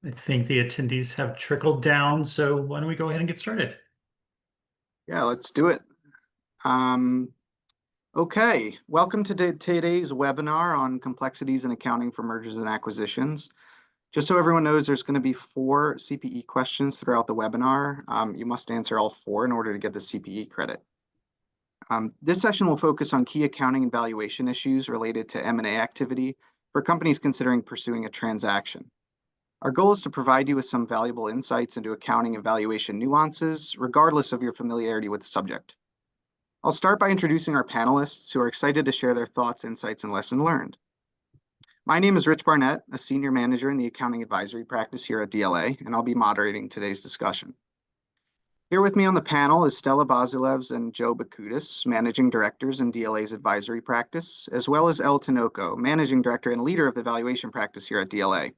I think the attendees have trickled down, so why don't we go ahead and get started? Yeah, let's do it. Um, okay, welcome to today's webinar on complexities in accounting for mergers and acquisitions. Just so everyone knows, there's going to be 4 CPE questions throughout the webinar. You must answer all 4 in order to get the CPE credit. This session will focus on key accounting and valuation issues related to M&A activity for companies considering pursuing a transaction. Our goal is to provide you with some valuable insights into accounting and valuation nuances, regardless of your familiarity with the subject. I'll start by introducing our panelists who are excited to share their thoughts, insights, and lessons learned. My name is Rich Barnett, a senior manager in the accounting advisory practice here at DLA, and I'll be moderating today's discussion. Here with me on the panel is Stella Bazilevs and Joe Bakutis, managing directors in DLA's advisory practice, as well as El Tinoco, managing director and leader of the valuation practice here at DLA.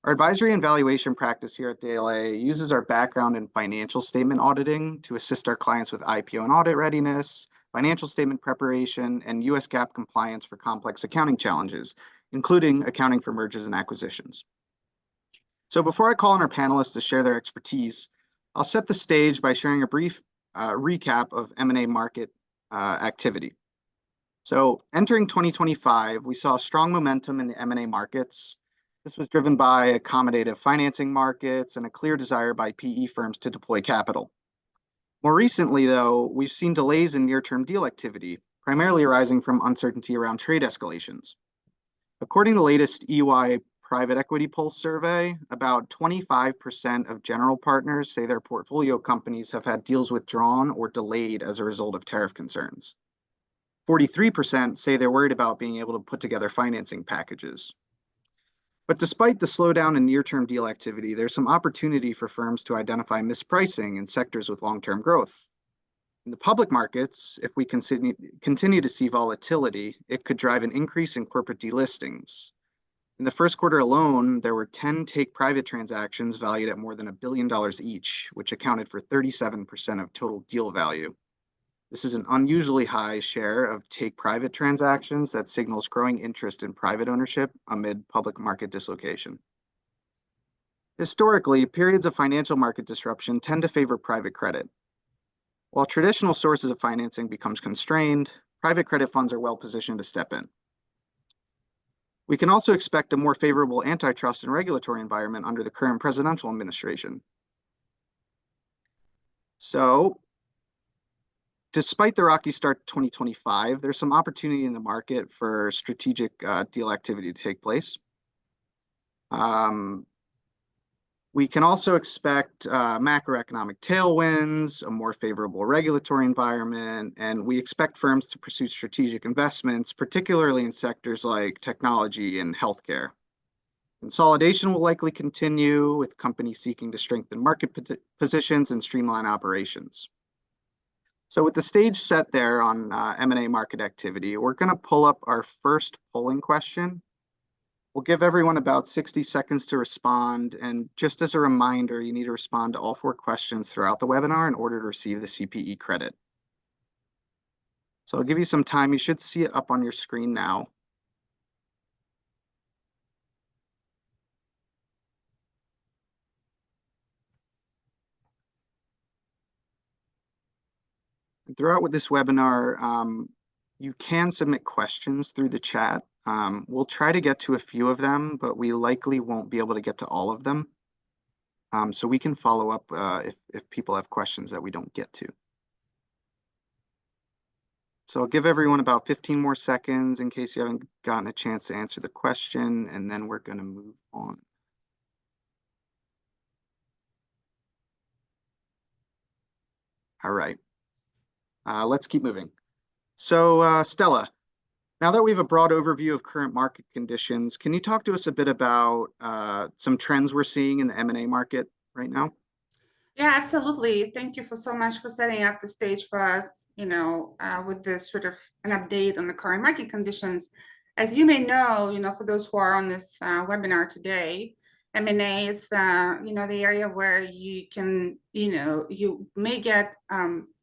Our advisory and valuation practice here at DLA uses our background in financial statement auditing to assist our clients with IPO and audit readiness, financial statement preparation, and US GAAP compliance for complex accounting challenges, including accounting for mergers and acquisitions. So before I call on our panelists to share their expertise, I'll set the stage by sharing a brief recap of M&A market activity. So entering 2025, we saw strong momentum in the M&A markets. This was driven by accommodative financing markets and a clear desire by PE firms to deploy capital. More recently, though, we've seen delays in near-term deal activity, primarily arising from uncertainty around trade escalations. According to the latest EY Private Equity Pulse survey, about 25% of general partners say their portfolio companies have had deals withdrawn or delayed as a result of tariff concerns. 43% say they're worried about being able to put together financing packages. But despite the slowdown in near-term deal activity, there's some opportunity for firms to identify mispricing in sectors with long-term growth. In the public markets, if we continue to see volatility, it could drive an increase in corporate delistings. In the first quarter alone, there were 10 take-private transactions valued at more than $1 billion each, which accounted for 37% of total deal value. This is an unusually high share of take-private transactions that signals growing interest in private ownership amid public market dislocation. Historically, periods of financial market disruption tend to favor private credit. While traditional sources of financing becomes constrained, private credit funds are well positioned to step in. We can also expect a more favorable antitrust and regulatory environment under the current presidential administration. So, despite the rocky start to 2025, there's some opportunity in the market for strategic deal activity to take place. We can also expect macroeconomic tailwinds, a more favorable regulatory environment, and we expect firms to pursue strategic investments, particularly in sectors like technology and healthcare. Consolidation will likely continue, with companies seeking to strengthen market positions and streamline operations. So with the stage set there on M&A market activity, we're going to pull up our first polling question. We'll give everyone about 60 seconds to respond. And just as a reminder, you need to respond to all 4 questions throughout the webinar in order to receive the CPE credit. So I'll give you some time. You should see it up on your screen now. And throughout with this webinar, you can submit questions through the chat. We'll try to get to a few of them, but we likely won't be able to get to all of them. So we can follow up if people have questions that we don't get to. So I'll give everyone about 15 more seconds in case you haven't gotten a chance to answer the question, and then we're going to move on. All right, let's keep moving. So Stella, now that we have a broad overview of current market conditions, can you talk to us a bit about some trends we're seeing in the M&A market right now? Yeah, absolutely. Thank you so much for setting up the stage for us, with this sort of an update on the current market conditions. As you may know, for those who are on this webinar today, M&A is, the area where you can, you may get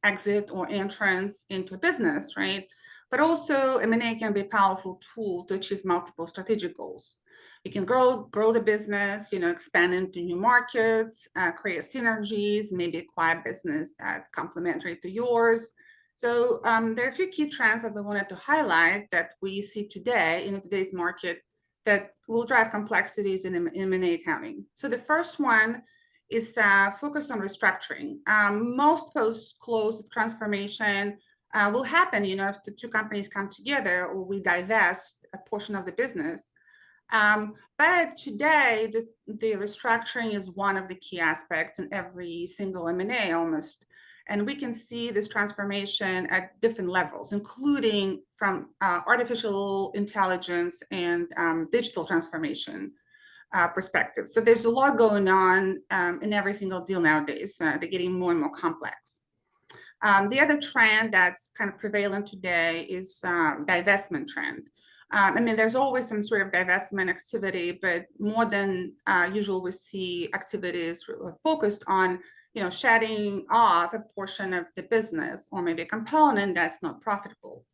exit or entrance into business, right? but also M&A can be a powerful tool to achieve multiple strategic goals. You can grow the business, expand into new markets, create synergies, maybe acquire business that complementary to yours. So there are a few key trends that we wanted to highlight that we see today in today's market that will drive complexities in M&A accounting. So the first one is focused on restructuring. Most post-close transformation will happen, if the two companies come together or we divest a portion of the business. But today, the restructuring is one of the key aspects in every single M&A almost. And we can see this transformation at different levels, including from artificial intelligence and digital transformation perspective. So there's a lot going on in every single deal nowadays. They're getting more and more complex. The other trend that's kind of prevalent today is divestment trend. There's always some sort of divestment activity, but more than usual, we see activities focused on, shedding off a portion of the business or maybe a component that's not profitable.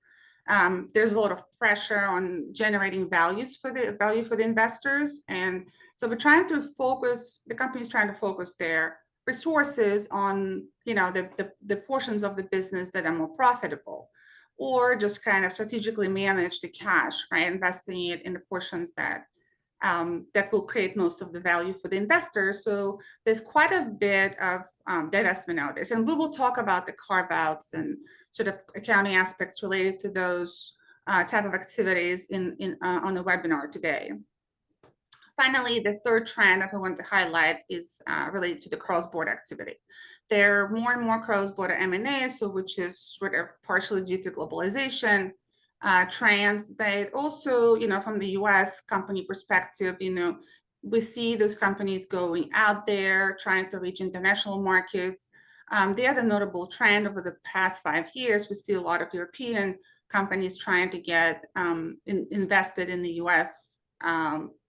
There's a lot of pressure on generating value for the investors, and so the company's trying to focus their resources on, the portions of the business that are more profitable, or just kind of strategically manage the cash, right? Investing it in the portions that will create most of the value for the investors. So there's quite a bit of divestment nowadays. And we will talk about the carve-outs and sort of accounting aspects related to those type of activities on the webinar today. Finally, the third trend that I want to highlight is related to the cross-border activity. There are more and more cross-border M&As, so which is sort of partially due to globalization trends, but also, from the US company perspective, we see those companies going out there, trying to reach international markets. The other notable trend over the past 5 years, we see a lot of European companies trying to get invested in the US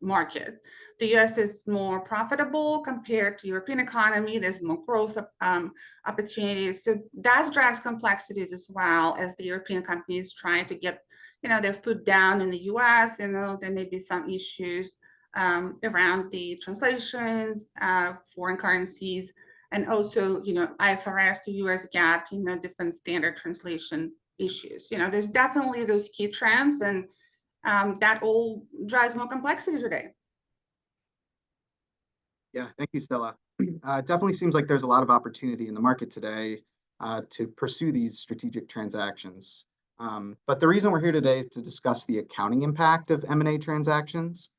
market. The US is more profitable compared to European economy. There's more growth opportunities. So that drives complexities as well as the European companies trying to get, their foot down in the US. There may be some issues around the translations, foreign currencies, and also, IFRS to US GAAP, different standard translation issues. There's definitely those key trends, and that all drives more complexity today. Yeah, thank you, Stella. It definitely seems like there's a lot of opportunity in the market today to pursue these strategic transactions. But the reason we're here today is to discuss the accounting impact of M&A transactions.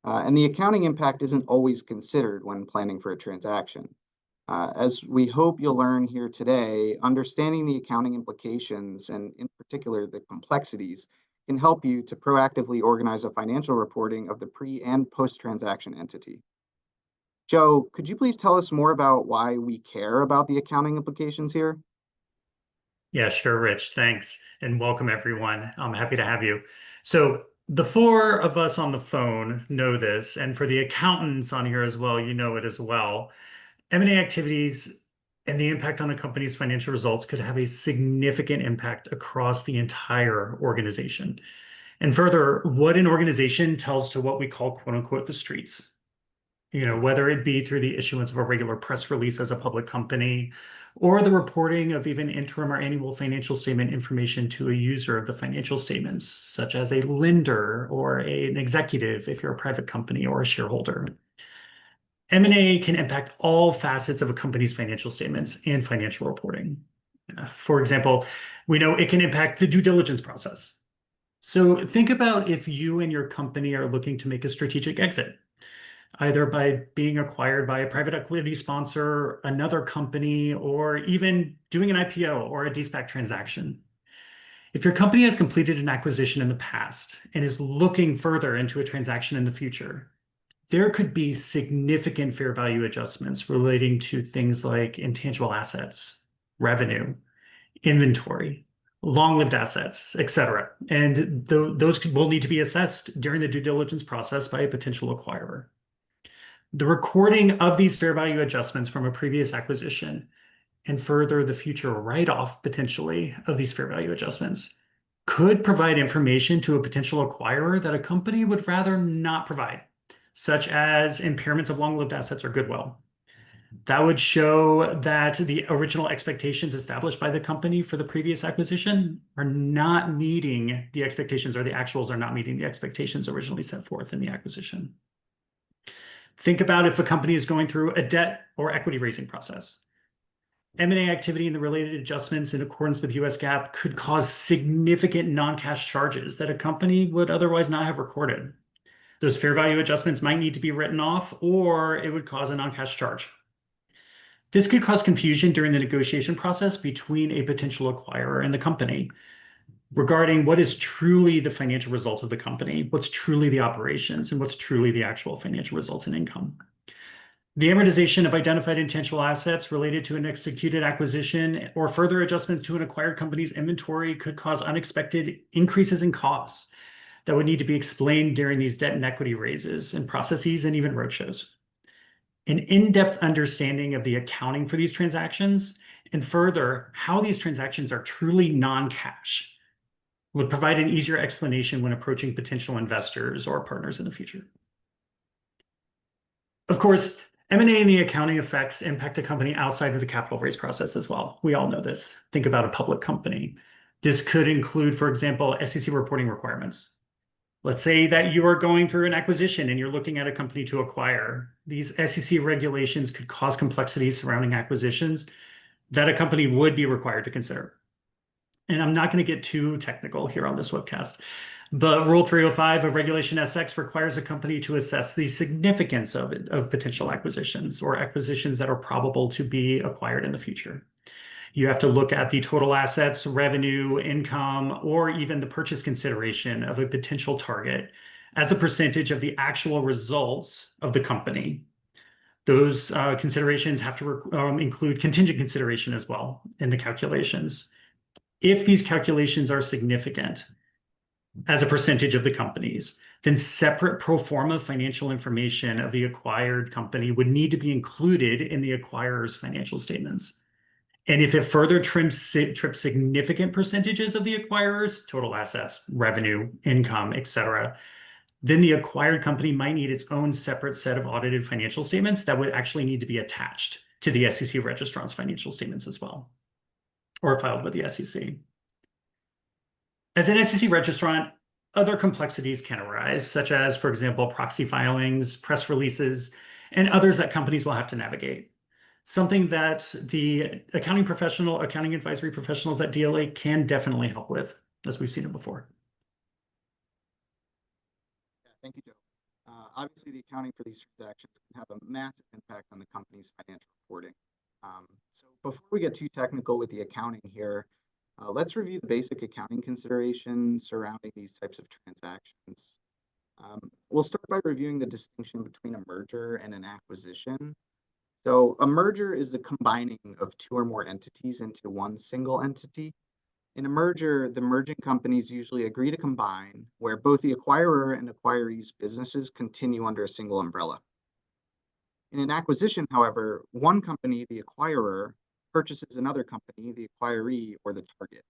And the accounting impact isn't always considered when planning for a transaction. As we hope you'll learn here today, understanding the accounting implications, and in particular the complexities, can help you to proactively organize a financial reporting of the pre- and post-transaction entity. Joe, could you please tell us more about why we care about the accounting implications here? Yeah, sure, Rich. Thanks. And welcome, everyone. I'm happy to have you. So the 4 of us on the phone know this, and for the accountants on here as well, you know it as well. M&A activities and the impact on a company's financial results could have a significant impact across the entire organization. And further, what an organization tells to what we call, quote unquote, the streets. Whether it be through the issuance of a regular press release as a public company, or the reporting of even interim or annual financial statement information to a user of the financial statements, such as a lender or an executive if you're a private company or a shareholder. M&A can impact all facets of a company's financial statements and financial reporting. For example, we know it can impact the due diligence process. So think about if you and your company are looking to make a strategic exit, either by being acquired by a private equity sponsor, another company, or even doing an IPO or a de-SPAC transaction. If your company has completed an acquisition in the past and is looking further into a transaction in the future, there could be significant fair value adjustments relating to things like intangible assets, revenue, inventory, long-lived assets, etc. And those will need to be assessed during the due diligence process by a potential acquirer. The recording of these fair value adjustments from a previous acquisition, and further the future write-off potentially of these fair value adjustments, could provide information to a potential acquirer that a company would rather not provide, such as impairments of long-lived assets or goodwill. That would show that the original expectations established by the company for the previous acquisition are not meeting the expectations, or the actuals are not meeting the expectations originally set forth in the acquisition. Think about if a company is going through a debt or equity raising process. M&A activity and the related adjustments in accordance with US GAAP could cause significant non-cash charges that a company would otherwise not have recorded. Those fair value adjustments might need to be written off, or it would cause a non-cash charge. This could cause confusion during the negotiation process between a potential acquirer and the company regarding what is truly the financial results of the company, what's truly the operations, and what's truly the actual financial results and income. The amortization of identified intangible assets related to an executed acquisition or further adjustments to an acquired company's inventory could cause unexpected increases in costs that would need to be explained during these debt and equity raises and processes and even roadshows. An in-depth understanding of the accounting for these transactions, and further, how these transactions are truly non-cash, would provide an easier explanation when approaching potential investors or partners in the future. Of course, M&A and the accounting effects impact a company outside of the capital raise process as well. We all know this. Think about a public company. This could include, for example, SEC reporting requirements. Let's say that you are going through an acquisition and you're looking at a company to acquire. These SEC regulations could cause complexities surrounding acquisitions that a company would be required to consider. And I'm not going to get too technical here on this webcast, but Rule 305 of Regulation SX requires a company to assess the significance of potential acquisitions or acquisitions that are probable to be acquired in the future. You have to look at the total assets, revenue, income, or even the purchase consideration of a potential target as a percentage of the actual results of the company. Those considerations have to include contingent consideration as well in the calculations. If these calculations are significant as a percentage of the companies, then separate pro forma financial information of the acquired company would need to be included in the acquirer's financial statements. And if it further trips significant percentages of the acquirer's total assets, revenue, income, etc., then the acquired company might need its own separate set of audited financial statements that would actually need to be attached to the SEC registrant's financial statements as well, or filed with the SEC. As an SEC registrant, other complexities can arise, such as, for example, proxy filings, press releases, and others that companies will have to navigate. Something that the accounting advisory professionals at DLA can definitely help with, as we've seen it before. Yeah, thank you, Joe. Obviously, the accounting for these transactions can have a massive impact on the company's financial reporting. So before we get too technical with the accounting here, let's review the basic accounting considerations surrounding these types of transactions. We'll start by reviewing the distinction between a merger and an acquisition. So a merger is the combining of two or more entities into one single entity. In a merger, the merging companies usually agree to combine, where both the acquirer and acquiree's businesses continue under a single umbrella. In an acquisition, however, one company, the acquirer, purchases another company, the acquiree, or the target.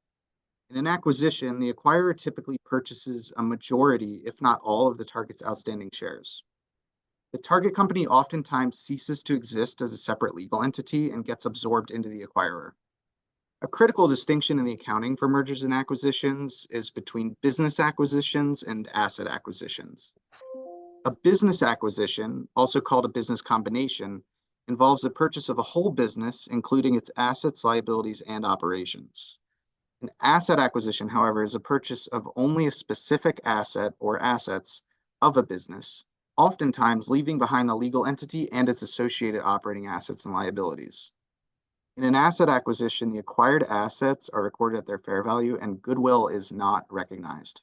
In an acquisition, the acquirer typically purchases a majority, if not all, of the target's outstanding shares. The target company oftentimes ceases to exist as a separate legal entity and gets absorbed into the acquirer. A critical distinction in the accounting for mergers and acquisitions is between business acquisitions and asset acquisitions. A business acquisition, also called a business combination, involves the purchase of a whole business, including its assets, liabilities, and operations. An asset acquisition, however, is a purchase of only a specific asset or assets of a business, oftentimes leaving behind the legal entity and its associated operating assets and liabilities. In an asset acquisition, the acquired assets are recorded at their fair value and goodwill is not recognized.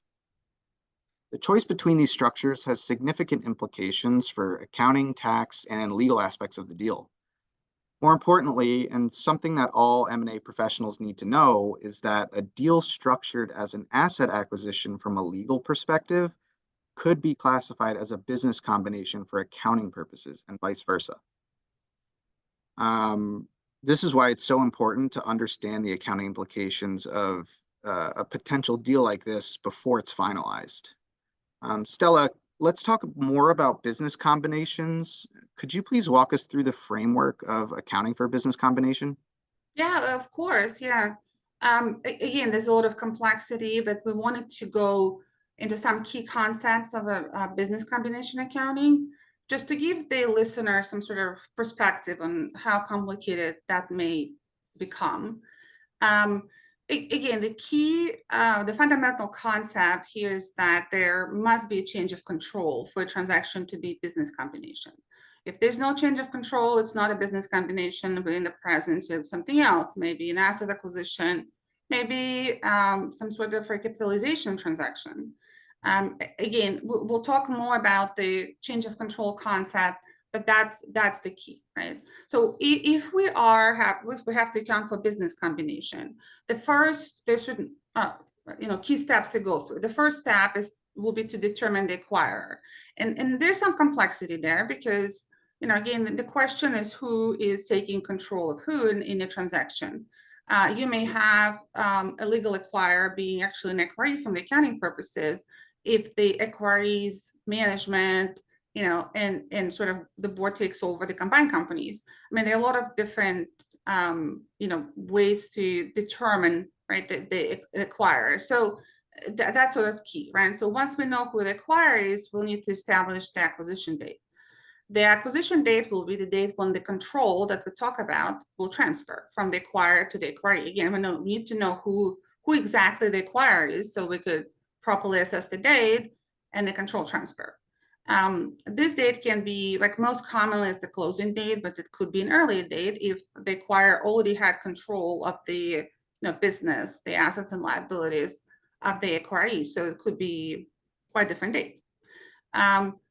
The choice between these structures has significant implications for accounting, tax, and legal aspects of the deal. More importantly, and something that all M&A professionals need to know, is that a deal structured as an asset acquisition from a legal perspective could be classified as a business combination for accounting purposes and vice versa. This is why it's so important to understand the accounting implications of a potential deal like this before it's finalized. Stella, let's talk more about business combinations. Could you please walk us through the framework of accounting for a business combination? Yeah, of course. Yeah. Again, there's a lot of complexity, but we wanted to go into some key concepts of a business combination accounting, just to give the listener some sort of perspective on how complicated that may become. Again, the fundamental concept here is that there must be a change of control for a transaction to be business combination. If there's no change of control, it's not a business combination, but in the presence of something else, maybe an asset acquisition, maybe some sort of recapitalization transaction. Again, we'll talk more about the change of control concept, but that's the key, right? So if we have to account for business combination, there's certain key steps to go through. The first step will be to determine the acquirer, and there's some complexity there because again the question is who is taking control of who in a transaction. You may have a legal acquirer being actually an acquiree from the accounting purposes if the acquiree's management and sort of the board takes over the combined companies. I mean, there are a lot of different, ways to determine, right, the acquirer. So that's sort of key, right? So once we know who the acquirer is, we'll need to establish the acquisition date. The acquisition date will be the date when the control that we talk about will transfer from the acquirer to the acquiree. Again, we need to know who exactly the acquirer is so we could properly assess the date and the control transfer. This date can be, like most commonly, it's the closing date, but it could be an earlier date if the acquirer already had control of the business, the assets and liabilities of the acquiree. So it could be quite a different date.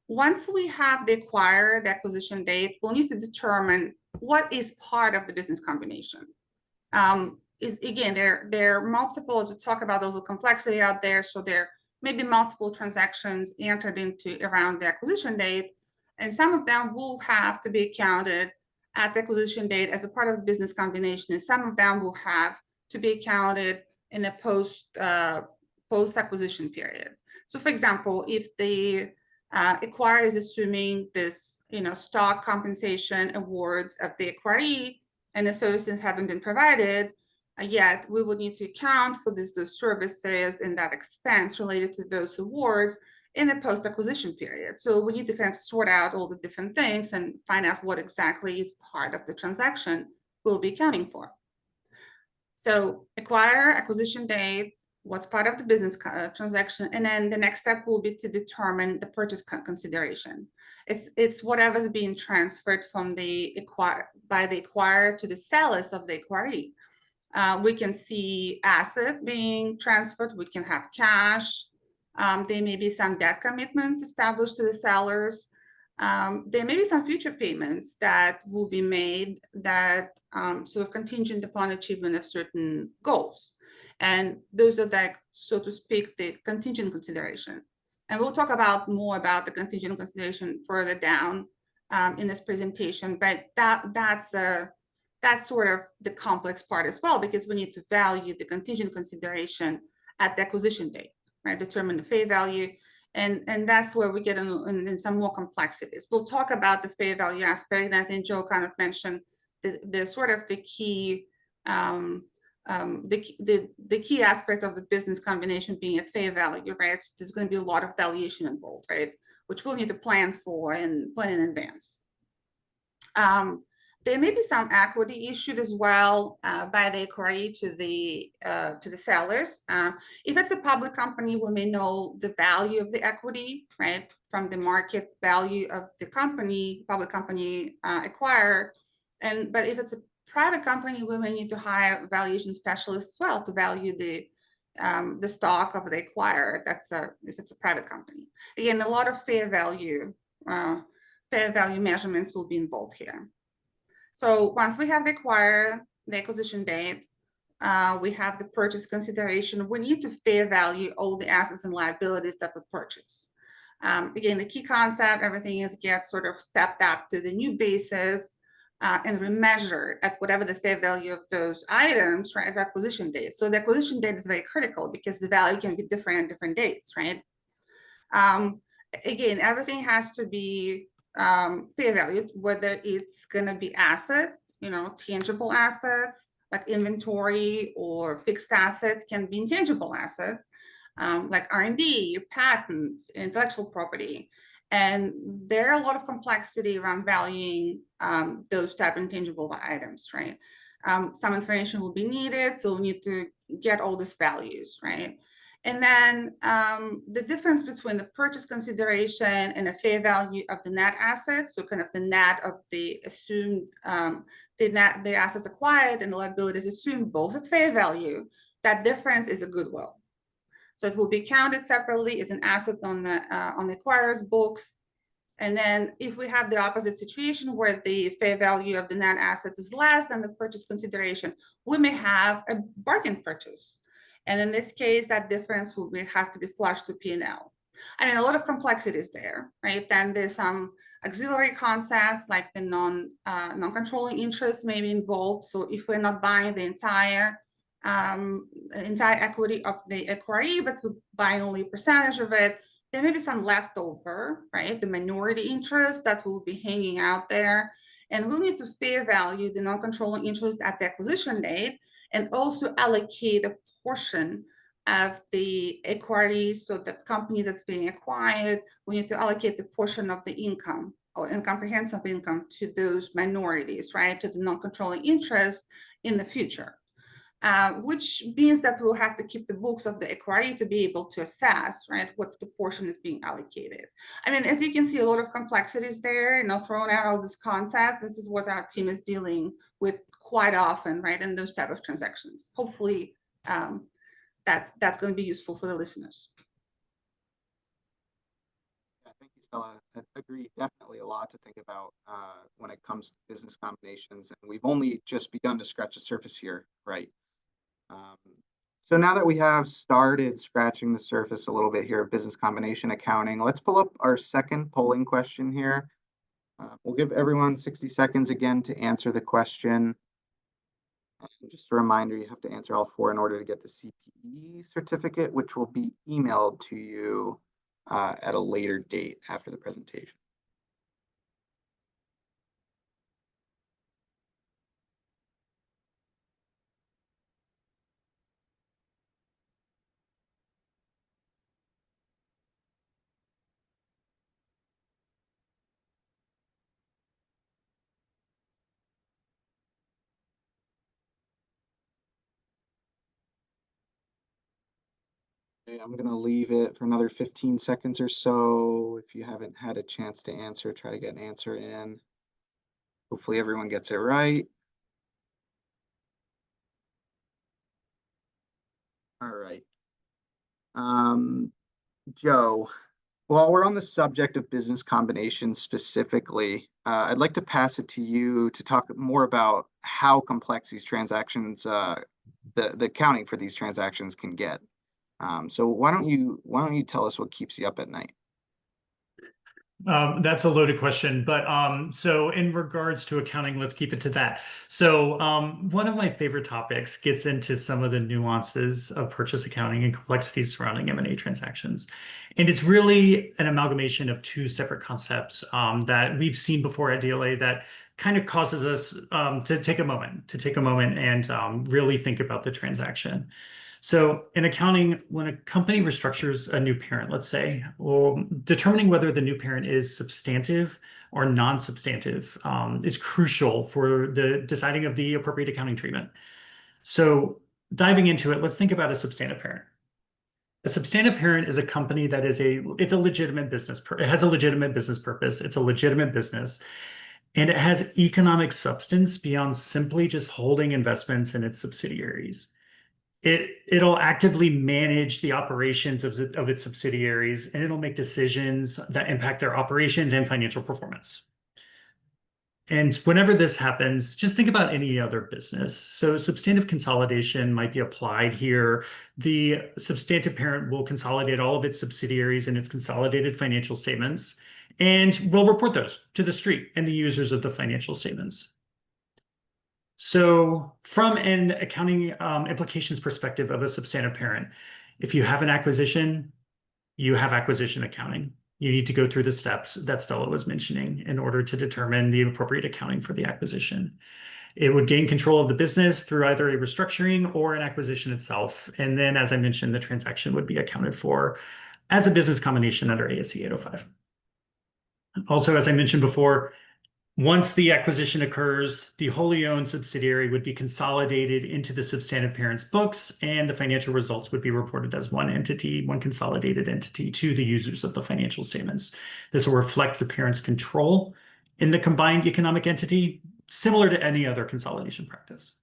Once we have the acquired acquisition date, we'll need to determine what is part of the business combination. Again, there are multiple, as we talk about, those complexity out there. So there may be multiple transactions entered into around the acquisition date, and some of them will have to be accounted at the acquisition date as a part of the business combination, and some of them will have to be accounted in a post-acquisition period. So, for example, if the acquirer is assuming this, stock compensation awards of the acquiree, and the services haven't been provided yet, we would need to account for those services and that expense related to those awards in the post-acquisition period. So we need to kind of sort out all the different things and find out what exactly is part of the transaction we'll be accounting for. So acquire, acquisition date, what's part of the business transaction, and then the next step will be to determine the purchase consideration. It's whatever's being transferred from by the acquirer to the sellers of the acquiree. We can see asset being transferred. We can have cash. There may be some debt commitments established to the sellers. There may be some future payments that will be made that sort of contingent upon achievement of certain goals. And those are like, so to speak, the contingent consideration. And we'll talk more about the contingent consideration further down in this presentation, but that's sort of the complex part as well, because we need to value the contingent consideration at the acquisition date, right? Determine the fair value. And that's where we get in some more complexities. We'll talk about the fair value aspect, and I think Joe kind of mentioned the sort of the key key aspect of the business combination being at fair value, right? So there's going to be a lot of valuation involved, right? Which we'll need to plan for and plan in advance. There may be some equity issued as well by the acquiree to the sellers. If it's a public company, we may know the value of the equity, right, from the market value of the company, public company acquired. But if it's a private company, we may need to hire valuation specialists as well to value the stock of the acquirer. That's if it's a private company. Again, a lot of fair value measurements will be involved here. So once we have the acquirer, the acquisition date, we have the purchase consideration, we need to fair value all the assets and liabilities that we purchase. Again, the key concept, everything gets sort of stepped up to the new basis. and remeasured at whatever the fair value of those items, right, at the acquisition date. So the acquisition date is very critical because the value can be different at different dates, right? Again, everything has to be fair valued, whether it's going to be assets, tangible assets like inventory, or fixed assets can be intangible assets, like R&D, patents, intellectual property. And there are a lot of complexity around valuing those type of intangible items, right? Some information will be needed, so we need to get all these values, right? And then the difference between the purchase consideration and a fair value of the net assets, so kind of the net of the assumed, the assets acquired and the liabilities assumed both at fair value, that difference is a goodwill. So it will be counted separately as an asset on the acquirer's books. And then if we have the opposite situation where the fair value of the net assets is less than the purchase consideration, we may have a bargain purchase. And in this case, that difference will have to be flushed to P&L. I mean, a lot of complexities there, right? Then there's some auxiliary concepts like the non-controlling interest may be involved. So if we're not buying the entire equity of the acquiree, but we're buying only a percentage of it, there may be some leftover, right? The minority interest that will be hanging out there. And we'll need to fair value the non-controlling interest at the acquisition date and also allocate a portion of the acquiree, so the company that's being acquired, we need to allocate the portion of the income or incomprehensive income to those minorities, right? To the non-controlling interest in the future. Which means that we'll have to keep the books of the acquiree to be able to assess, right, what's the portion is being allocated. I mean, as you can see, a lot of complexities there, throwing out all this concept. This is what our team is dealing with quite often, right, in those type of transactions. Hopefully, that's going to be useful for the listeners. Yeah, thank you, Stella. I agree. Definitely a lot to think about when it comes to business combinations, and we've only just begun to scratch the surface here, right? So now that we have started scratching the surface a little bit here of business combination accounting, let's pull up our second polling question here. We'll give everyone 60 seconds again to answer the question. Just a reminder, you have to answer all four in order to get the CPE certificate, which will be emailed to you at a later date after the presentation. I'm going to leave it for another 15 seconds or so. If you haven't had a chance to answer, try to get an answer in. Hopefully everyone gets it right. All right. Joe, while we're on the subject of business combinations specifically, I'd like to pass it to you to talk more about how complex these transactions, the accounting for these transactions can get. So why don't you tell us what keeps you up at night? That's a loaded question, but so in regards to accounting, let's keep it to that. So one of my favorite topics gets into some of the nuances of purchase accounting and complexities surrounding M&A transactions. And it's really an amalgamation of two separate concepts that we've seen before at DLA that kind of causes us to take a moment and really think about the transaction. So in accounting, when a company restructures a new parent, let's say, well, determining whether the new parent is substantive or non-substantive is crucial for the deciding of the appropriate accounting treatment. So diving into it, let's think about a substantive parent. A substantive parent is a company that it's a legitimate business. It has a legitimate business purpose. It's a legitimate business. And it has economic substance beyond simply just holding investments in its subsidiaries. It'll actively manage the operations of its subsidiaries, and it'll make decisions that impact their operations and financial performance. And whenever this happens, just think about any other business. So substantive consolidation might be applied here. The substantive parent will consolidate all of its subsidiaries in its consolidated financial statements, and will report those to the street and the users of the financial statements. So from an accounting implications perspective of a substantive parent, if you have an acquisition, you have acquisition accounting. You need to go through the steps that Stella was mentioning in order to determine the appropriate accounting for the acquisition. It would gain control of the business through either a restructuring or an acquisition itself. And then, as I mentioned, the transaction would be accounted for as a business combination under ASC 805. Also, as I mentioned before, once the acquisition occurs, the wholly owned subsidiary would be consolidated into the substantive parent's books, and the financial results would be reported as one entity, one consolidated entity to the users of the financial statements. This will reflect the parent's control in the combined economic entity, similar to any other consolidation practice.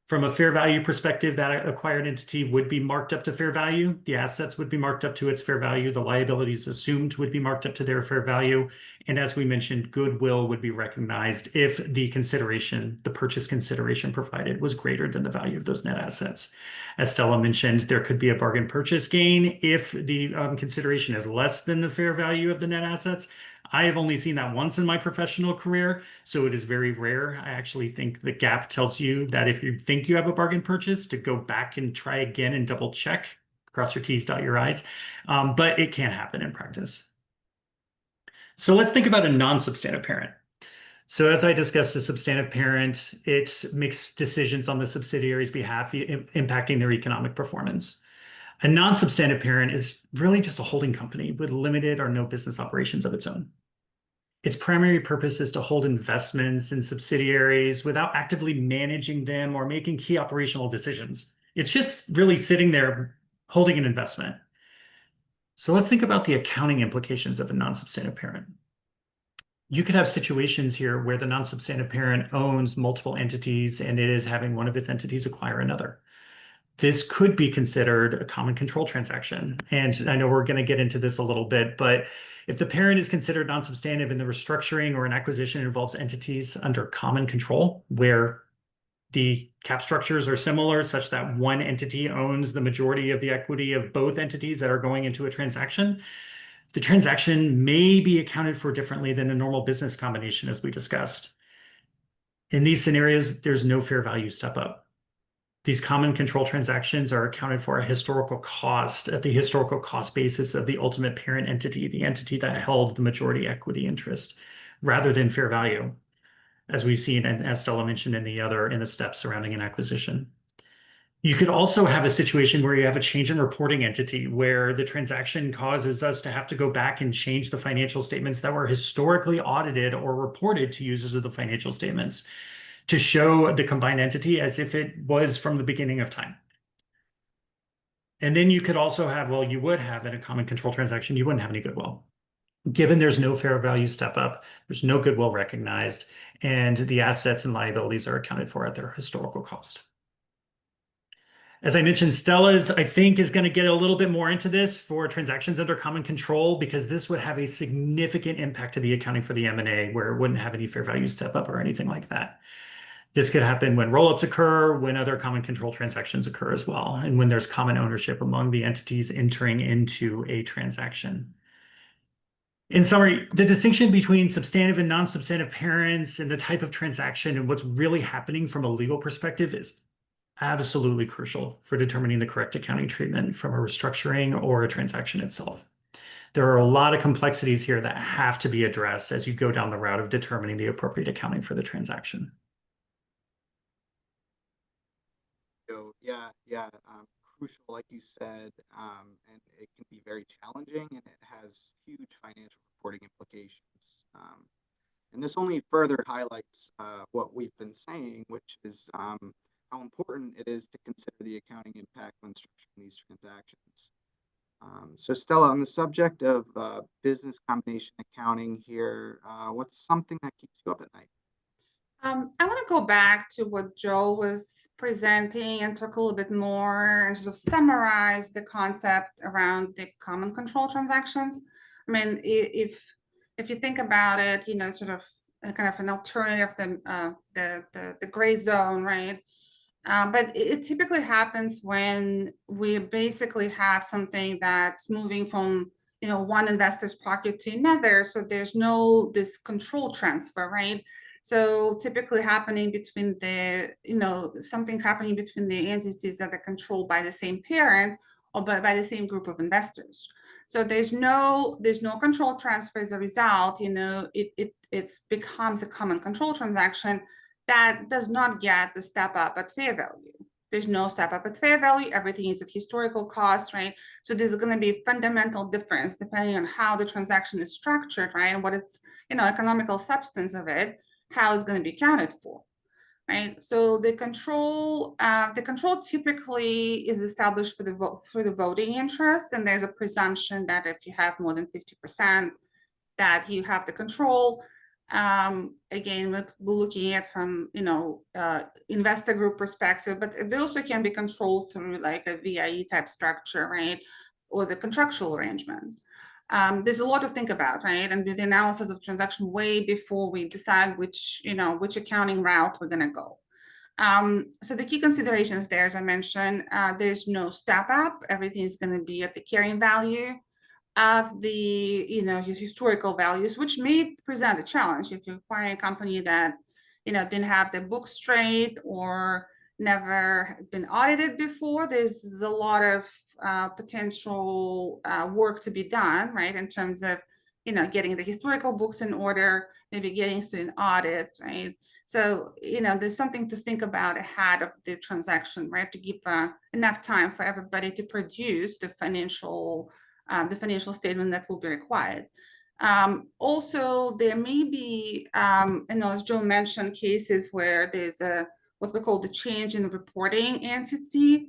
From a fair value perspective, that acquired entity would be marked up to fair value. The assets would be marked up to its fair value. The liabilities assumed would be marked up to their fair value. And as we mentioned, goodwill would be recognized if the consideration, the purchase consideration provided, was greater than the value of those net assets. As Stella mentioned, there could be a bargain purchase gain if the consideration is less than the fair value of the net assets. I have only seen that once in my professional career, so it is very rare. I actually think the GAAP tells you that if you think you have a bargain purchase, to go back and try again and double check, cross your T's, dot your I's, but it can happen in practice. So let's think about a non-substantive parent. So as I discussed, a substantive parent, it makes decisions on the subsidiary's behalf, impacting their economic performance. A non-substantive parent is really just a holding company with limited or no business operations of its own. Its primary purpose is to hold investments in subsidiaries without actively managing them or making key operational decisions. It's just really sitting there holding an investment. So let's think about the accounting implications of a non-substantive parent. You could have situations here where the non-substantive parent owns multiple entities and it is having one of its entities acquire another. This could be considered a common control transaction. And I know we're going to get into this a little bit, but if the parent is considered non-substantive and the restructuring or an acquisition involves entities under common control, where the cap structures are similar such that one entity owns the majority of the equity of both entities that are going into a transaction, the transaction may be accounted for differently than a normal business combination, as we discussed. In these scenarios, there's no fair value step up. These common control transactions are accounted for at historical cost, at the historical cost basis of the ultimate parent entity, the entity that held the majority equity interest, rather than fair value, as we've seen and as Stella mentioned in the steps surrounding an acquisition. You could also have a situation where you have a change in reporting entity where the transaction causes us to have to go back and change the financial statements that were historically audited or reported to users of the financial statements to show the combined entity as if it was from the beginning of time. And then you could also have, well, you would have in a common control transaction, you wouldn't have any goodwill. Given there's no fair value step up, there's no goodwill recognized, and the assets and liabilities are accounted for at their historical cost. As I mentioned, Stella's, I think, is going to get a little bit more into this for transactions under common control because this would have a significant impact to the accounting for the M&A where it wouldn't have any fair value step up or anything like that. This could happen when roll-ups occur, when other common control transactions occur as well, and when there's common ownership among the entities entering into a transaction. In summary, the distinction between substantive and non-substantive parents and the type of transaction and what's really happening from a legal perspective is absolutely crucial for determining the correct accounting treatment from a restructuring or a transaction itself. There are a lot of complexities here that have to be addressed as you go down the route of determining the appropriate accounting for the transaction. Yeah, crucial, like you said, and it can be very challenging and it has huge financial reporting implications. And this only further highlights what we've been saying, which is how important it is to consider the accounting impact when structuring these transactions. So Stella, on the subject of business combination accounting here, what's something that keeps you up at night? I want to go back to what Joe was presenting and talk a little bit more and sort of summarize the concept around the common control transactions. I mean, if you think about it, you know, sort of kind of an alternative, the gray zone, right? But it typically happens when we basically have something that's moving from, you know, one investor's pocket to another. So there's no this control transfer, right? So typically happening between something happening between the entities that are controlled by the same parent or by the same group of investors. So there's no control transfer as a result. It becomes a common control transaction that does not get the step up at fair value. There's no step up at fair value. Everything is at historical cost, right? So there's going to be a fundamental difference depending on how the transaction is structured, right? And what its economical substance of it, how it's going to be accounted for, right? So the control typically is established for the voting interest, and there's a presumption that if you have more than 50%, that you have the control. Again, we're looking at from investor group perspective, but they also can be controlled through like a VIE type structure, right, or the contractual arrangement. There's a lot to think about, right, and do the analysis of transaction way before we decide which accounting route we're going to go. So the key considerations there, as I mentioned, there's no step up. Everything is going to be at the carrying value of the historical values, which may present a challenge if you acquire a company that didn't have their books straight or never been audited before. There's a lot of potential work to be done, right, in terms of getting the historical books in order, maybe getting through an audit, right? So there's something to think about ahead of the transaction, right, to give enough time for everybody to produce the financial statement that will be required. Also, there may be, as Joe mentioned, cases where there's what we call the change in reporting entity,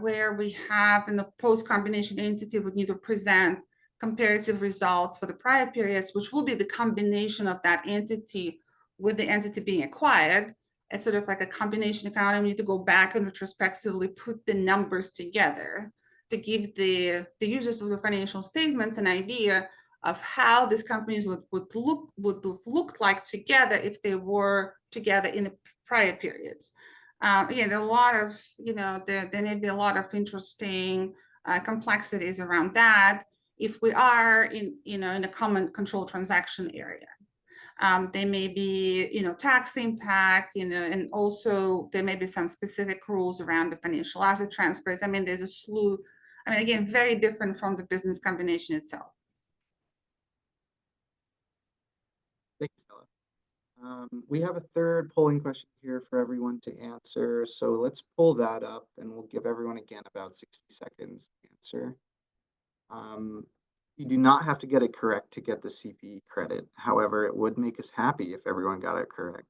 where we have in the post-combination entity would need to present comparative results for the prior periods, which will be the combination of that entity with the entity being acquired. It's sort of like a combination accounting. We need to go back and retrospectively put the numbers together to give the users of the financial statements an idea of how these companies would have looked like together if they were together in the prior periods. Again, there are a lot of, there may be a lot of interesting complexities around that if we are in a common control transaction area. There may be, tax impact, and also there may be some specific rules around the financial asset transfers. I mean, there's a slew. I mean, again, very different from the business combination itself. Thanks, Stella. We have a third polling question here for everyone to answer. So let's pull that up and we'll give everyone again about 60 seconds to answer. You do not have to get it correct to get the CPE credit. However, it would make us happy if everyone got it correct.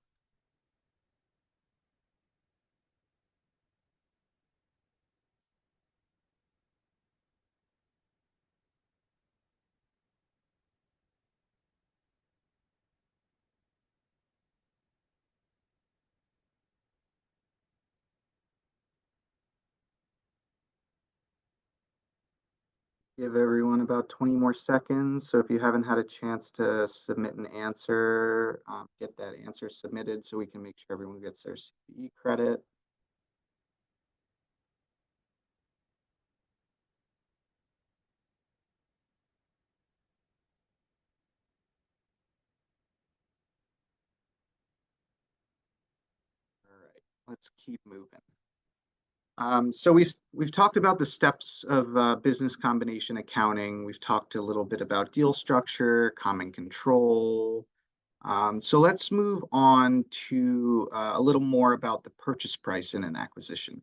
Give everyone about 20 more seconds. So if you haven't had a chance to submit an answer, get that answer submitted so we can make sure everyone gets their CPE credit. All right, let's keep moving. So we've talked about the steps of business combination accounting. We've talked a little bit about deal structure, common control. So let's move on to a little more about the purchase price in an acquisition.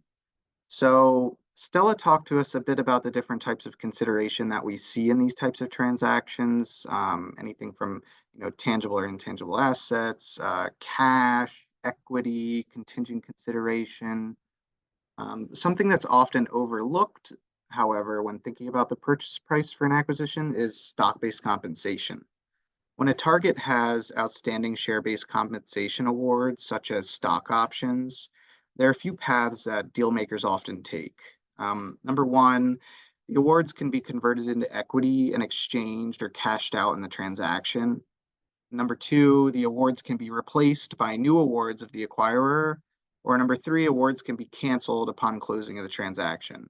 So Stella talked to us a bit about the different types of consideration that we see in these types of transactions, anything from tangible or intangible assets, cash, equity, contingent consideration. Something that's often overlooked, however, when thinking about the purchase price for an acquisition is stock-based compensation. When a target has outstanding share-based compensation awards, such as stock options, there are a few paths that deal makers often take. Number one, the awards can be converted into equity and exchanged or cashed out in the transaction. Number two, the awards can be replaced by new awards of the acquirer. Or number three, awards can be canceled upon closing of the transaction.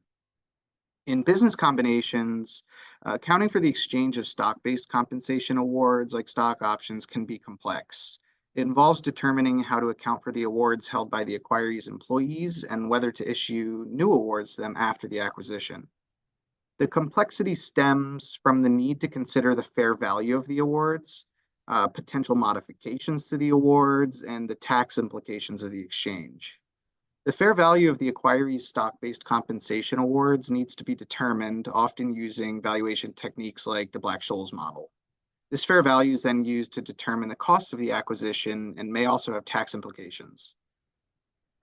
In business combinations, accounting for the exchange of stock-based compensation awards like stock options can be complex. It involves determining how to account for the awards held by the acquiree's employees and whether to issue new awards to them after the acquisition. The complexity stems from the need to consider the fair value of the awards, potential modifications to the awards, and the tax implications of the exchange. The fair value of the acquiree's stock-based compensation awards needs to be determined, often using valuation techniques like the Black-Scholes model. This fair value is then used to determine the cost of the acquisition and may also have tax implications.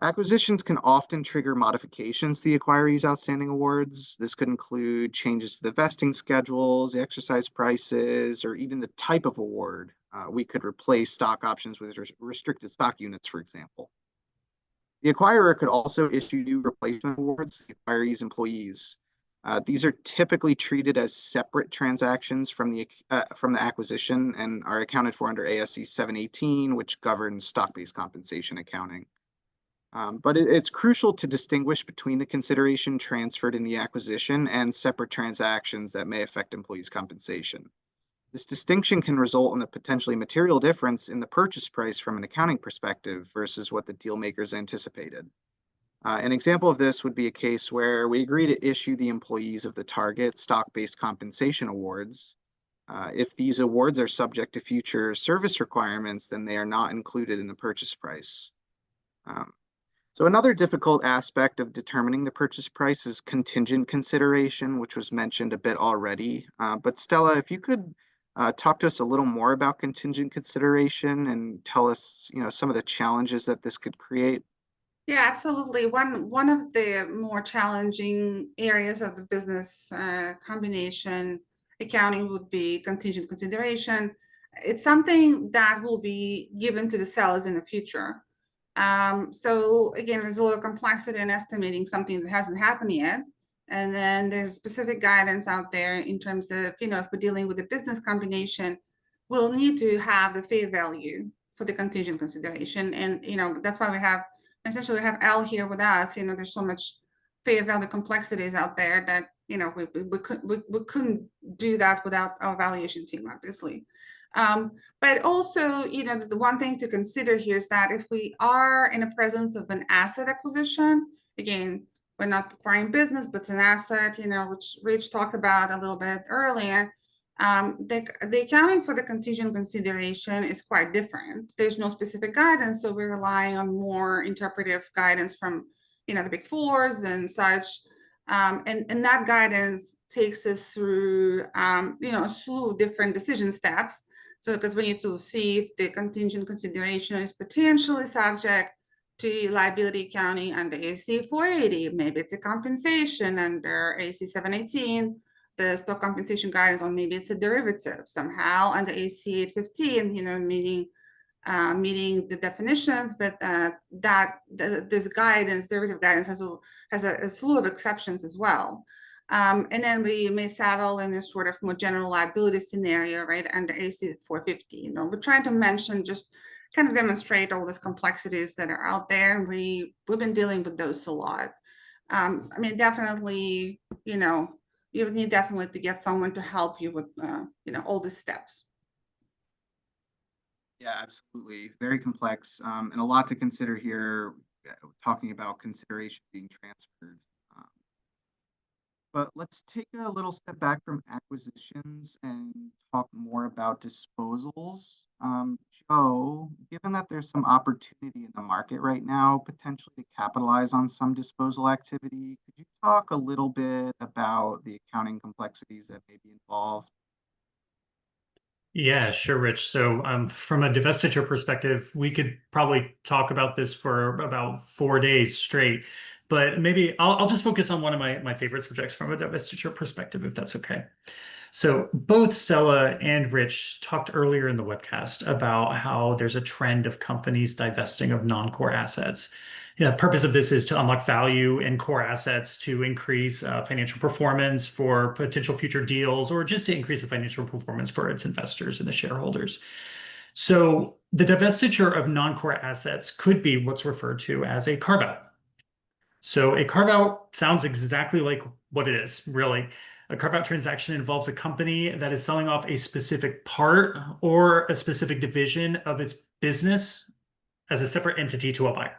Acquisitions can often trigger modifications to the acquiree's outstanding awards. This could include changes to the vesting schedules, the exercise prices, or even the type of award. We could replace stock options with restricted stock units, for example. The acquirer could also issue new replacement awards to the acquiree's employees. These are typically treated as separate transactions from the acquisition and are accounted for under ASC 718, which governs stock-based compensation accounting. But it's crucial to distinguish between the consideration transferred in the acquisition and separate transactions that may affect employees' compensation. This distinction can result in a potentially material difference in the purchase price from an accounting perspective versus what the deal makers anticipated. An example of this would be a case where we agree to issue the employees of the target stock-based compensation awards. If these awards are subject to future service requirements, then they are not included in the purchase price. So another difficult aspect of determining the purchase price is contingent consideration, which was mentioned a bit already. But Stella, if you could talk to us a little more about contingent consideration and tell us, some of the challenges that this could create. Yeah, absolutely. One of the more challenging areas of the business combination accounting would be contingent consideration. It's something that will be given to the sellers in the future. So again, there's a lot of complexity in estimating something that hasn't happened yet. And then there's specific guidance out there in terms of, if we're dealing with a business combination, we'll need to have the fair value for the contingent consideration. And, that's why we have Al here with us. There's so much fair value complexities out there that, we couldn't do that without our valuation team, obviously. But also, the one thing to consider here is that if we are in the presence of an asset acquisition, again, we're not acquiring business, but it's an asset, which Rich talked about a little bit earlier. The accounting for the contingent consideration is quite different. There's no specific guidance, so we're relying on more interpretive guidance from, the Big Fours and such. And that guidance takes us through, a slew of different decision steps. So because we need to see if the contingent consideration is potentially subject to liability accounting under ASC 480, maybe it's a compensation under ASC 718, the stock compensation guidance, or maybe it's a derivative somehow under ASC 815, meeting the definitions, but this guidance, derivative guidance, has a slew of exceptions as well. And then we may settle in a sort of more general liability scenario, right, under AC 450. We're trying to mention, just kind of demonstrate all these complexities that are out there, and we've been dealing with those a lot. Definitely, you would need definitely to get someone to help you with, all the steps. Yeah, absolutely. Very complex, and a lot to consider here, talking about consideration being transferred. But let's take a little step back from acquisitions and talk more about disposals. Joe, given that there's some opportunity in the market right now, potentially to capitalize on some disposal activity, could you talk a little bit about the accounting complexities that may be involved? Yeah, sure, Rich. So from a divestiture perspective, we could probably talk about this for about 4 days straight, but maybe I'll just focus on one of my favorite subjects from a divestiture perspective, if that's okay. So both Stella and Rich talked earlier in the webcast about how there's a trend of companies divesting of non-core assets. The purpose of this is to unlock value in core assets to increase financial performance for potential future deals, or just to increase the financial performance for its investors and the shareholders. So the divestiture of non-core assets could be what's referred to as a carve-out. So a carve-out sounds exactly like what it is, really. A carve-out transaction involves a company that is selling off a specific part or a specific division of its business as a separate entity to a buyer.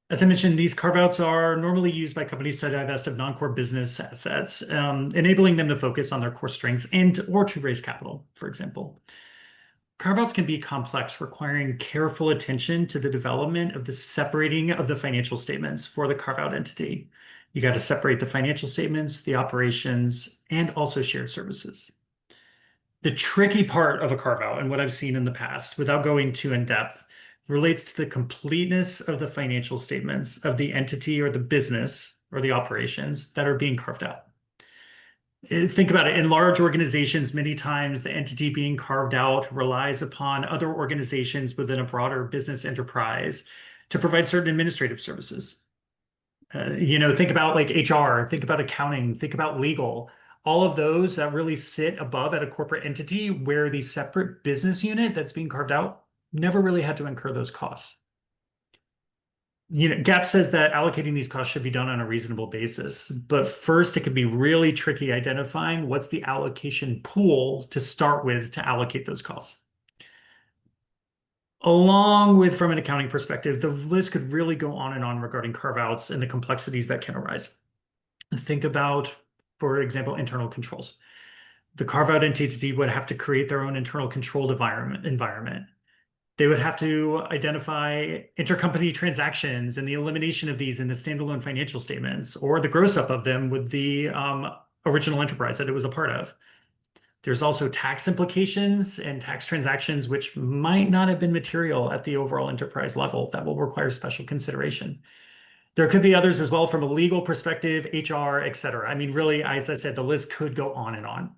As I mentioned, these carve-outs are normally used by companies to divest of non-core business assets, enabling them to focus on their core strengths or to raise capital, for example. Carve-outs can be complex, requiring careful attention to the development of the separating of the financial statements for the carve-out entity. You got to separate the financial statements, the operations, and also shared services. The tricky part of a carve-out, and what I've seen in the past, without going too in depth, relates to the completeness of the financial statements of the entity or the business or the operations that are being carved out. Think about it. In large organizations, many times the entity being carved out relies upon other organizations within a broader business enterprise to provide certain administrative services. Think about like HR, think about accounting, think about legal, all of those that really sit above at a corporate entity where the separate business unit that's being carved out never really had to incur those costs. GAAP says that allocating these costs should be done on a reasonable basis, but first it can be really tricky identifying what's the allocation pool to start with to allocate those costs. Along with, from an accounting perspective, the list could really go on and on regarding carve-outs and the complexities that can arise. Think about, for example, internal controls. The carve-out entity would have to create their own internal controlled environment. They would have to identify intercompany transactions and the elimination of these in the standalone financial statements or the gross up of them with the original enterprise that it was a part of. There's also tax implications and tax transactions which might not have been material at the overall enterprise level that will require special consideration. There could be others as well from a legal perspective, HR, et cetera. I mean, really, as I said, the list could go on and on.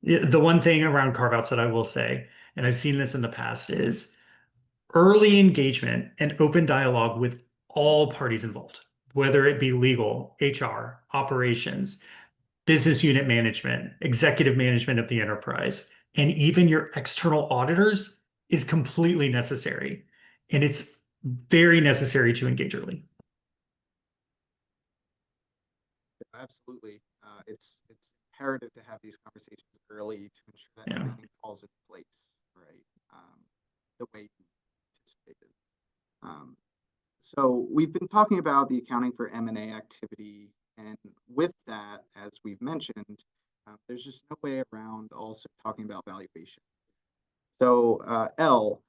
The one thing around carve-outs that I will say, and I've seen this in the past, is early engagement and open dialogue with all parties involved, whether it be legal, HR, operations, business unit management, executive management of the enterprise, and even your external auditors is completely necessary. And it's very necessary to engage early. Absolutely. It's imperative to have these conversations early to ensure that everything falls into place, right? The way you anticipated. So we've been talking about the accounting for M&A activity, and with that, as we've mentioned, there's just no way around also talking about valuation. So Elle,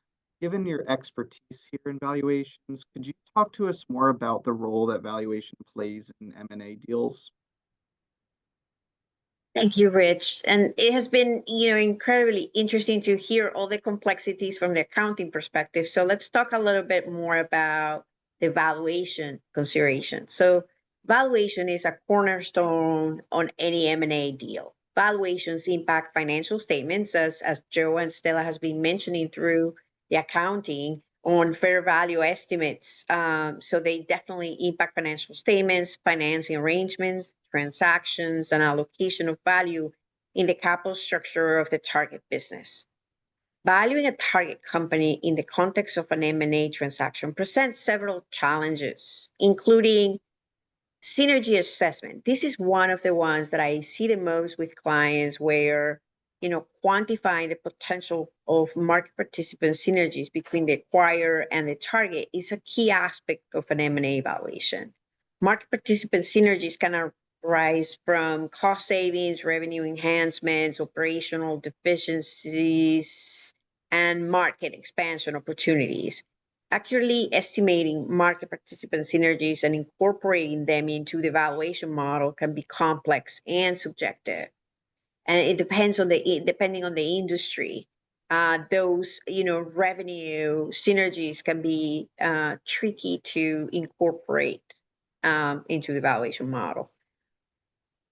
given your expertise here in valuations, could you talk to us more about the role that valuation plays in M&A deals? Thank you, Rich. And it has been, incredibly interesting to hear all the complexities from the accounting perspective. So let's talk a little bit more about the valuation consideration. So valuation is a cornerstone on any M&A deal. Valuations impact financial statements, as Joe and Stella has been mentioning through the accounting on fair value estimates. So they definitely impact financial statements, financing arrangements, transactions, and allocation of value in the capital structure of the target business. Valuing a target company in the context of an M&A transaction presents several challenges, including synergy assessment. This is one of the ones that I see the most with clients where, quantifying the potential of market participant synergies between the acquirer and the target is a key aspect of an M&A evaluation. Market participant synergies can arise from cost savings, revenue enhancements, operational deficiencies, and market expansion opportunities. Accurately estimating market participant synergies and incorporating them into the valuation model can be complex and subjective. And it depends on depending on the industry. Those, revenue synergies can be tricky to incorporate into the valuation model.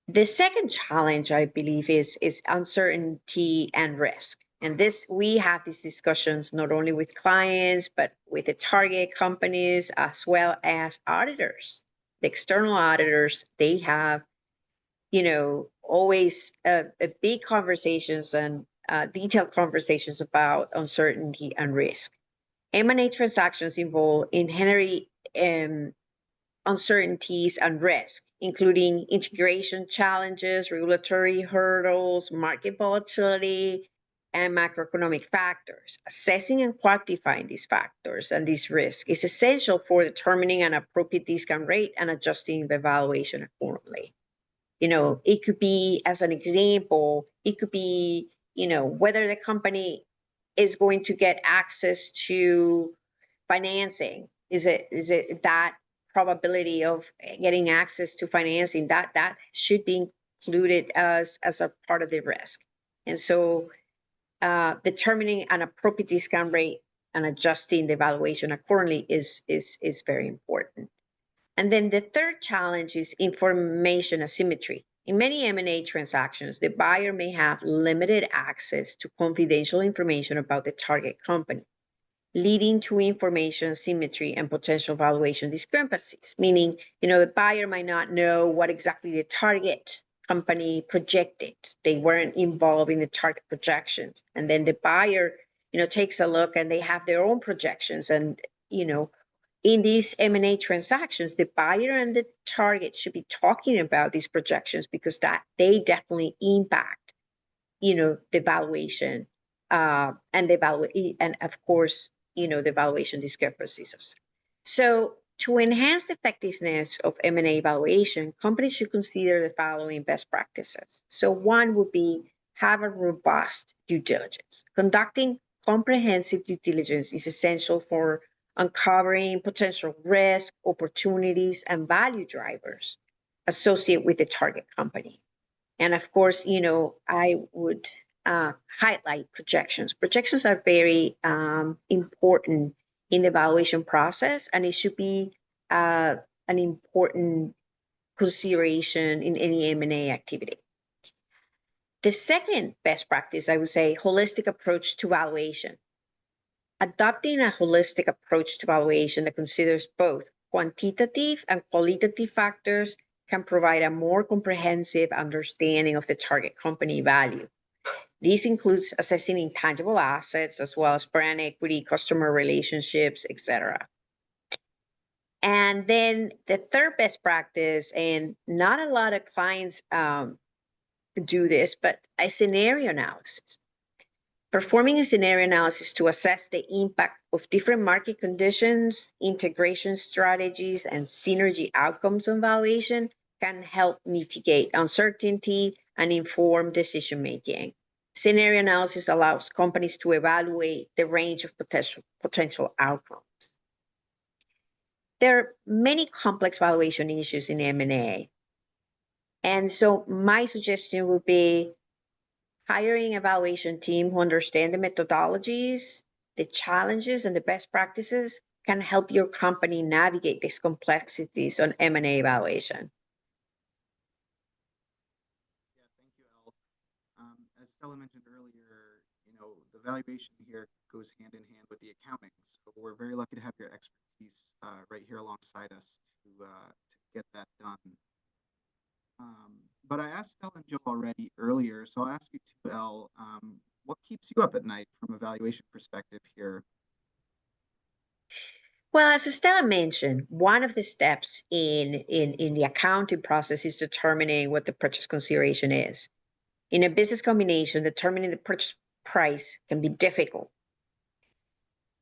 The second challenge, I believe, is uncertainty and risk. And we have these discussions not only with clients, but with the target companies as well as auditors. The external auditors, they have, always big conversations and detailed conversations about uncertainty and risk. M&A transactions involve inherent uncertainties and risk, including integration challenges, regulatory hurdles, market volatility, and macroeconomic factors. Assessing and quantifying these factors and this risk is essential for determining an appropriate discount rate and adjusting the valuation accordingly. It could be, as an example, it could be, whether the company is going to get access to financing. Is it that probability of getting access to financing that should be included as a part of the risk? And so determining an appropriate discount rate and adjusting the valuation accordingly is very important. And then the third challenge is information asymmetry. In many M&A transactions, the buyer may have limited access to confidential information about the target company, leading to information asymmetry and potential valuation discrepancies. Meaning, the buyer might not know what exactly the target company projected. They weren't involved in the target projections. And then the buyer, takes a look and they have their own projections. And, in these M&A transactions, the buyer and the target should be talking about these projections because that they definitely impact, the valuation and of course, the valuation discrepancies. So to enhance the effectiveness of M&A evaluation, companies should consider the following best practices. So one would be have a robust due diligence. Conducting comprehensive due diligence is essential for uncovering potential risk, opportunities, and value drivers associated with the target company. And of course, I would highlight projections. Projections are very important in the evaluation process, and it should be an important consideration in any M&A activity. The second best practice, I would say, holistic approach to valuation. Adopting a holistic approach to valuation that considers both quantitative and qualitative factors can provide a more comprehensive understanding of the target company value. This includes assessing intangible assets as well as brand equity, customer relationships, etc. And then the third best practice, and not a lot of clients do this, but a scenario analysis. Performing a scenario analysis to assess the impact of different market conditions, integration strategies, and synergy outcomes on valuation can help mitigate uncertainty and inform decision-making. Scenario analysis allows companies to evaluate the range of potential outcomes. There are many complex valuation issues in M&A. And so my suggestion would be hiring an evaluation team who understand the methodologies, the challenges, and the best practices can help your company navigate these complexities on M&A evaluation. Yeah, thank you, Elle. As Stella mentioned earlier, the valuation here goes hand in hand with the accounting. So we're very lucky to have your expertise right here alongside us to get that done. But I asked Stella and Joe already earlier, so I'll ask you too, Elle. What keeps you up at night from a valuation perspective here? Well, as Stella mentioned, one of the steps in the accounting process is determining what the purchase consideration is. In a business combination, determining the purchase price can be difficult,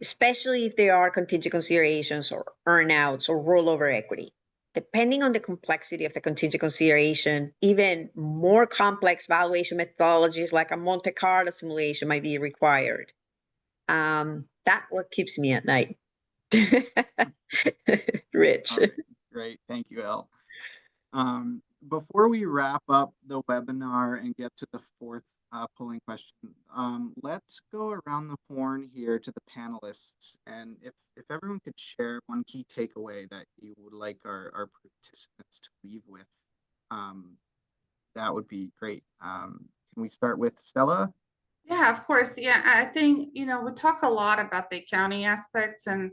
especially if there are contingent considerations or earnouts or rollover equity. Depending on the complexity of the contingent consideration, even more complex valuation methodologies like a Monte Carlo simulation might be required. That's what keeps me at night. Rich. Great, thank you, Elle. Before we wrap up the webinar and get to the fourth polling question, let's go around the horn here to the panelists. And if everyone could share one key takeaway that you would like our participants to leave with, that would be great. Can we start with Stella? Yeah, of course. Yeah, I think, we talk a lot about the accounting aspects, and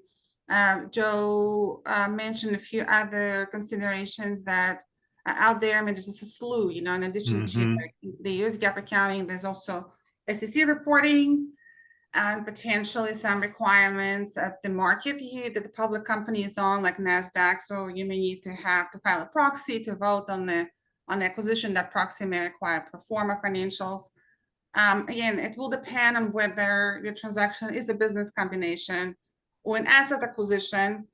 Joe mentioned a few other considerations that are out there. I mean, there's just a slew, in addition to like, the US GAAP accounting, there's also SEC reporting and potentially some requirements at the market that the public company is on, like NASDAQ. So you may need to file a proxy to vote on the acquisition. That proxy may require pro forma financials. Again, it will depend on whether your transaction is a business combination or an asset acquisition,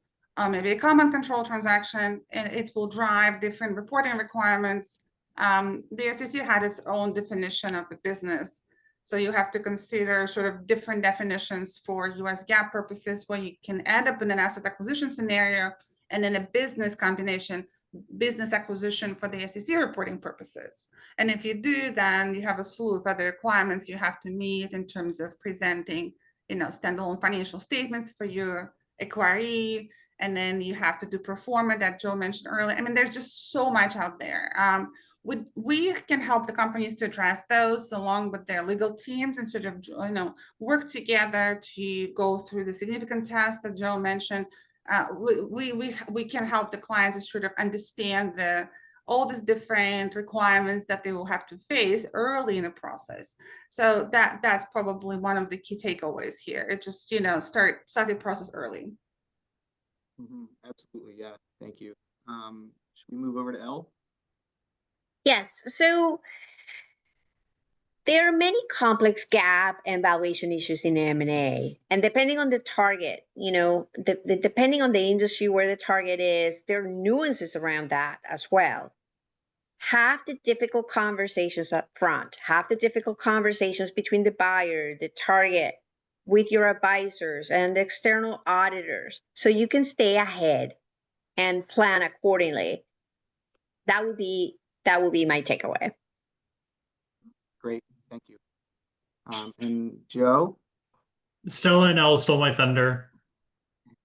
maybe a common control transaction, and it will drive different reporting requirements. The SEC had its own definition of the business. So you have to consider sort of different definitions for US GAAP purposes, where you can end up in an asset acquisition scenario and in a business combination, business acquisition for the SEC reporting purposes. And if you do, then you have a slew of other requirements you have to meet in terms of presenting, standalone financial statements for your acquiree. And then you have to do pro forma that Joe mentioned earlier. I mean, there's just so much out there. We can help the companies to address those along with their legal teams and sort of, work together to go through the significant test that Joe mentioned. We can help the clients to sort of understand all these different requirements that they will have to face early in the process. So that's probably one of the key takeaways here. It just, start the process early. Absolutely, yeah. Thank you. Should we move over to Elle? Yes. So there are many complex GAAP and valuation issues in M&A, and depending on the target, depending on the industry where the target is, there are nuances around that as well. Have the difficult conversations up front. Have the difficult conversations between the buyer, the target, with your advisors and the external auditors, so you can stay ahead and plan accordingly. That would be my takeaway. Great, thank you. And Joe? Stella and Elle stole my thunder.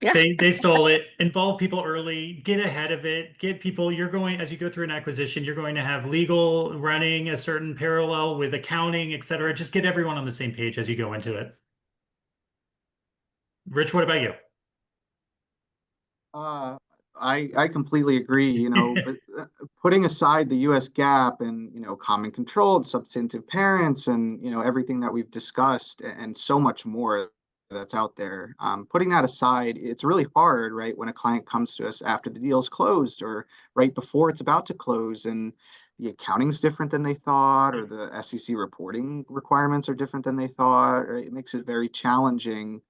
They stole it. Involve people early, get ahead of it, get people, as you go through an acquisition, you're going to have legal running a certain parallel with accounting, et cetera. Just get everyone on the same page as you go into it. Rich, what about you? I completely agree, but putting aside the US GAAP and, common control and substantive parents and, everything that we've discussed and so much more that's out there. Putting that aside, it's really hard, right, when a client comes to us after the deal's closed or right before it's about to close and the accounting's different than they thought, or the SEC reporting requirements are different than they thought. Right? It makes it very challenging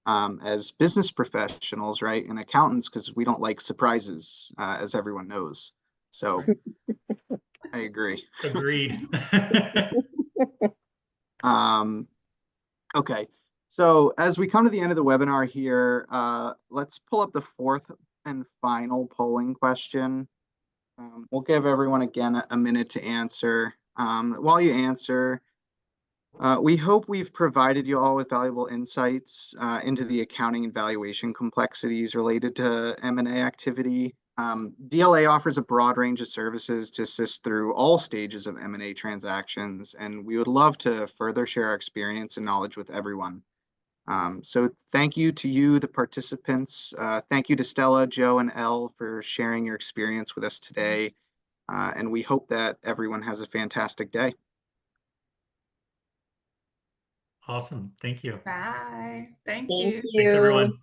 as business professionals, right, and accountants, because we don't like surprises, as everyone knows. So I agree. Agreed. Okay. So as we come to the end of the webinar here, let's pull up the fourth and final polling question. We'll give everyone again a minute to answer. While you answer, we hope we've provided you all with valuable insights into the accounting and valuation complexities related to M&A activity. DLA offers a broad range of services to assist through all stages of M&A transactions, and we would love to further share our experience and knowledge with everyone. So thank you to you, the participants. Thank you to Stella, Joe, and Elle for sharing your experience with us today. And we hope that everyone has a fantastic day. Awesome. Thank you. Bye. Thank Thank you. you. Thanks, everyone.